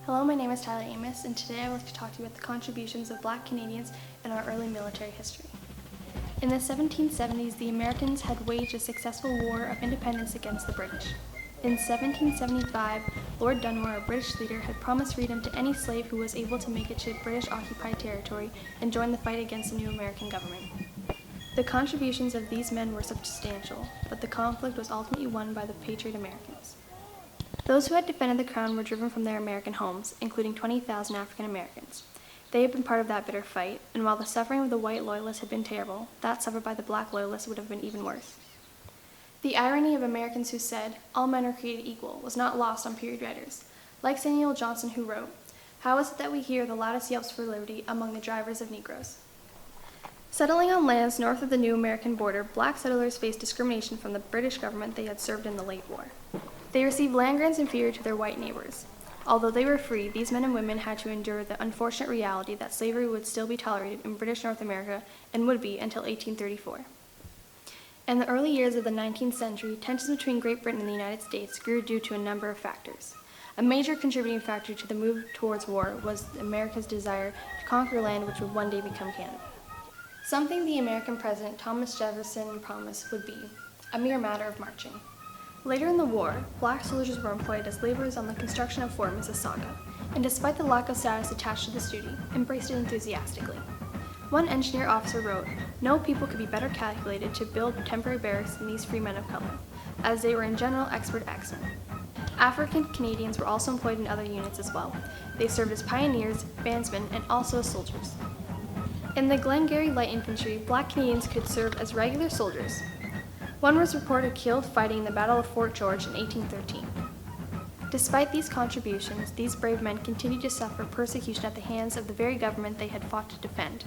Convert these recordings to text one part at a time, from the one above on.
Hello, my name is Tyler Amos, and today I would like to talk to you about the contributions of Black Canadians in our early military history. In the 1770s, the Americans had waged a successful war of independence against the British. In 1775, Lord Dunmore, a British leader, had promised freedom to any slave who was able to make it to British-occupied territory and join the fight against the new American government. The contributions of these men were substantial, but the conflict was ultimately won by the Patriot Americans. Those who had defended the crown were driven from their American homes, including 20,000 African Americans. They had been part of that bitter fight, and while the suffering of the white loyalists had been terrible, that suffered by the black loyalists would have been even worse. The irony of Americans who said, "all men are created equal," was not lost on period writers, like Samuel Johnson, who wrote, "How is it that we hear the loudest yelps for liberty among the drivers of Negroes?" Settling on lands north of the new American border, black settlers faced discrimination from the British government they had served in the late war. They received land grants inferior to their white neighbors. Although they were free, these men and women had to endure the unfortunate reality that slavery would still be tolerated in British North America and would be until 1834. In the early years of the 19th century, tensions between Great Britain and the United States grew due to a number of factors. A major contributing factor to the move towards war was America's desire to conquer land which would one day become Canada. Something the American president Thomas Jefferson promised would be a mere matter of marching. Later in the war, black soldiers were employed as laborers on the construction of Fort Mississauga, and despite the lack of status attached to this duty, embraced it enthusiastically. One engineer officer wrote, "No people could be better calculated to build temporary barracks than these free men of color, as they were in general expert axemen." African Canadians were also employed in other units as well. They served as pioneers, bandsmen, and also as soldiers. In the Glengarry Light Infantry, black Canadians could serve as regular soldiers. One was reported killed fighting in the Battle of Fort George in 1813. Despite these contributions, these brave men continued to suffer persecution at the hands of the very government they had fought to defend.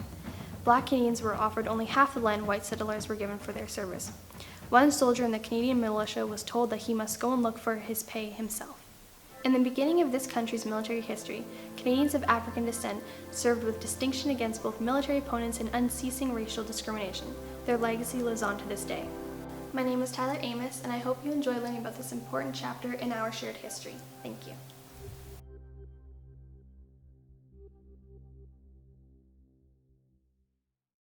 Black Canadians were offered only half the land white settlers were given for their service. One soldier in the Canadian militia was told that he must go and look for his pay himself. In the beginning of this country's military history, Canadians of African descent served with distinction against both military opponents and unceasing racial discrimination. Their legacy lives on to this day. My name is Tyler Amos, and I hope you enjoy learning about this important chapter in our shared history. Thank you.